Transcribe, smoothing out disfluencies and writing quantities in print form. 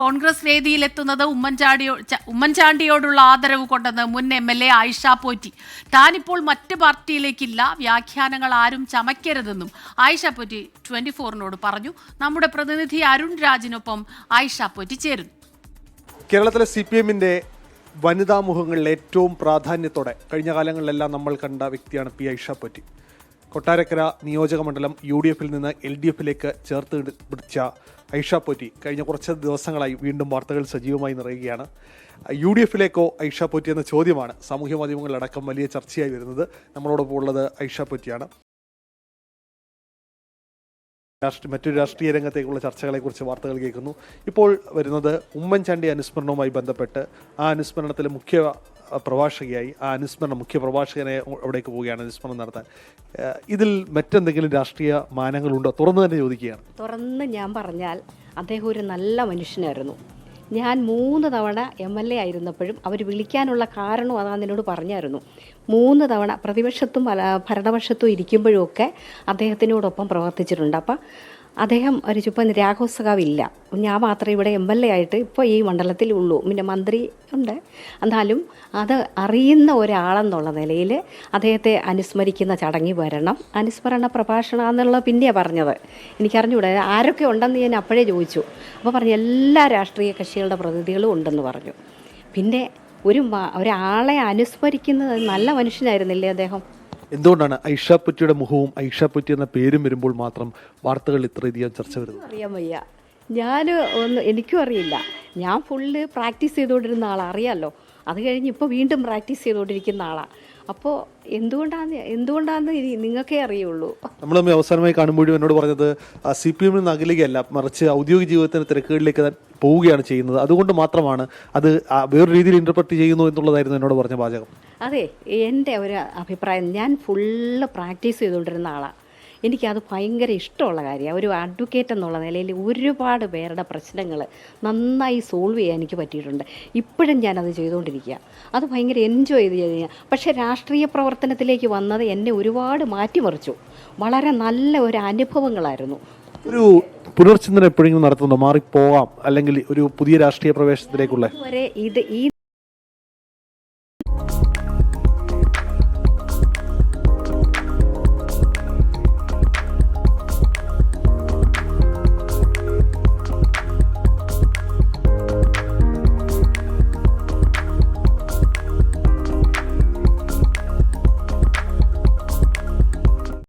കോൺഗ്രസ് വേദിയിലെത്തുന്നത് ഉമ്മൻചാണ്ടിയോടുള്ള ആദരവ് കൊണ്ടെന്ന് മുൻ MLA ആയിഷ പോറ്റി. താനിപ്പോൾ മറ്റ് പാർട്ടിയിലേക്കില്ല, വ്യാഖ്യാനങ്ങൾ ആരും ചമയ്ക്കരുതെന്നും ആയിഷ പോറ്റി 24-നോട് പറഞ്ഞു. നമ്മുടെ പ്രതിനിധി അരുൺ രാജിനൊപ്പം ആയിഷ പോറ്റി ചേരുന്നു. കേരളത്തിലെ CPM-ന്റെ വനിതാ മുഖങ്ങളിൽ ഏറ്റവും പ്രാധാന്യത്തോടെ കഴിഞ്ഞ കാലങ്ങളിലെല്ലാം നമ്മൾ കണ്ട വ്യക്തിയാണ് പി ആയിഷ പോറ്റി. കൊട്ടാരക്കര നിയോജക മണ്ഡലം UDF-ൽ നിന്ന് LDF-ലേക്ക് ചേർത്ത് പിടിച്ച ആയിഷ പോറ്റി കഴിഞ്ഞ കുറച്ച് ദിവസങ്ങളായി വീണ്ടും വാർത്തകൾ സജീവമായി നിറയുകയാണ്. UDF-ലേക്കോ ആയിഷ പോറ്റി എന്ന ചോദ്യമാണ് സാമൂഹ്യ മാധ്യമങ്ങളിലടക്കം വലിയ ചർച്ചയായി വരുന്നത്. നമ്മളോടൊപ്പം ഉള്ളത് ആയിഷ പോറ്റിയാണ്. മറ്റൊരു രാഷ്ട്രീയ രംഗത്തേക്കുള്ള ചർച്ചകളെക്കുറിച്ച് വാർത്തകൾ കേൾക്കുന്നു. ഇപ്പോൾ വരുന്നത് ഉമ്മൻചാണ്ടി അനുസ്മരണവുമായി ബന്ധപ്പെട്ട് ആ അനുസ്മരണത്തിൽ മുഖ്യ പ്രഭാഷകയായി മുഖ്യ പ്രഭാഷകനെ അവിടേക്ക് പോവുകയാണ് അനുസ്മരണം നടത്താൻ. ഇതിൽ മറ്റെന്തെങ്കിലും രാഷ്ട്രീയ മാനങ്ങളുണ്ടോ? തുറന്നു തന്നെ ചോദിക്കുകയാണ്. തുറന്ന് ഞാൻ പറഞ്ഞാൽ അദ്ദേഹം ഒരു നല്ല മനുഷ്യനായിരുന്നു. ഞാൻ 3 തവണ MLA ആയിരുന്നപ്പോഴും അവർ വിളിക്കാനുള്ള കാരണം അതാന്ന് എന്നോട് പറഞ്ഞായിരുന്നു. 3 തവണ പ്രതിപക്ഷത്തും ഭരണപക്ഷത്തും ഇരിക്കുമ്പോഴുമൊക്കെ അദ്ദേഹത്തിനോടൊപ്പം പ്രവർത്തിച്ചിട്ടുണ്ട്. അപ്പം അദ്ദേഹം ഒരു ഇപ്പം രാഘവസഖാവില്ല, ഞാൻ മാത്രമേ ഇവിടെ MLA ആയിട്ട് ഇപ്പോൾ ഈ മണ്ഡലത്തിലുള്ളൂ. പിന്നെ മന്ത്രി ഉണ്ട്. എന്നാലും അത് അറിയുന്ന ഒരാളെന്നുള്ള നിലയിൽ അദ്ദേഹത്തെ അനുസ്മരിക്കുന്ന ചടങ്ങിൽ വരണം. അനുസ്മരണ പ്രഭാഷണം എന്നുള്ള പിന്നെയാണ് പറഞ്ഞത്. എനിക്കറിഞ്ഞൂടെ ആരൊക്കെ ഉണ്ടെന്ന് ഞാൻ അപ്പോഴേ ചോദിച്ചു. അപ്പോൾ പറഞ്ഞു എല്ലാ രാഷ്ട്രീയ കക്ഷികളുടെ പ്രതിനിധികളും ഉണ്ടെന്ന് പറഞ്ഞു. പിന്നെ ഒരാളെ അനുസ്മരിക്കുന്നത് നല്ല മനുഷ്യനായിരുന്നില്ലേ അദ്ദേഹം? എന്തുകൊണ്ടാണ് ആയിഷ പോറ്റിയുടെ മുഖവും ആയിഷ പോറ്റി എന്ന പേരും വരുമ്പോൾ മാത്രം വാർത്തകൾ ഇത്രയധികം ചർച്ച വരുന്നത്? അറിയാൻ വയ്യ. എനിക്കും അറിയില്ല. ഞാൻ ഫുള്ള് പ്രാക്ടീസ് ചെയ്തുകൊണ്ടിരുന്ന ആളാണ്, അറിയാമല്ലോ. അത് കഴിഞ്ഞ് ഇപ്പോൾ വീണ്ടും പ്രാക്ടീസ് ചെയ്തുകൊണ്ടിരിക്കുന്ന ആളാണ്. അപ്പോൾ എന്തുകൊണ്ടാന്ന് നിങ്ങൾക്കേ അറിയുള്ളൂ. നമ്മൾ അവസാനമായി കാണുമ്പോഴും എന്നോട് പറഞ്ഞത് CPM-ൽ നിന്ന് അകലുകയല്ല, മറിച്ച് ഔദ്യോഗിക ജീവിതത്തിന് തിരക്കുകളിലേക്ക് പോവുകയാണ് ചെയ്യുന്നത്, അതുകൊണ്ട് മാത്രമാണ് അത് വേറൊരു രീതിയിൽ ഇൻ്റർപ്രറ്റ് ചെയ്യുന്നു എന്നുള്ളതായിരുന്നു എന്നോട് പറഞ്ഞ വാചകം. അതെ, എൻ്റെ ഒരു അഭിപ്രായം. ഞാൻ ഫുള്ള് പ്രാക്ടീസ് ചെയ്തുകൊണ്ടിരുന്ന ആളാണ്. എനിക്കത് ഭയങ്കര ഇഷ്ടമുള്ള കാര്യമാണ്. ഒരു അഡ്വക്കേറ്റ് എന്നുള്ള നിലയിൽ ഒരുപാട് പേരുടെ പ്രശ്നങ്ങൾ നന്നായി സോൾവ് ചെയ്യാൻ എനിക്ക് പറ്റിയിട്ടുണ്ട്. ഇപ്പോഴും ഞാനത് ചെയ്തുകൊണ്ടിരിക്കുക. അത് ഭയങ്കര എൻജോയ് ചെയ്ത് പക്ഷേ രാഷ്ട്രീയ പ്രവർത്തനത്തിലേക്ക് വന്നത് എന്നെ ഒരുപാട് മാറ്റിമറിച്ചു. വളരെ നല്ല ഒരു അനുഭവങ്ങളായിരുന്നു. ഒരു പുനർചിന്തനം എപ്പോഴെങ്കിലും നടത്തുന്നുണ്ടോ? മാറിപ്പോവാം അല്ലെങ്കിൽ ഒരു പുതിയ രാഷ്ട്രീയ പ്രവേശനത്തിലേക്കുള്ള ഈ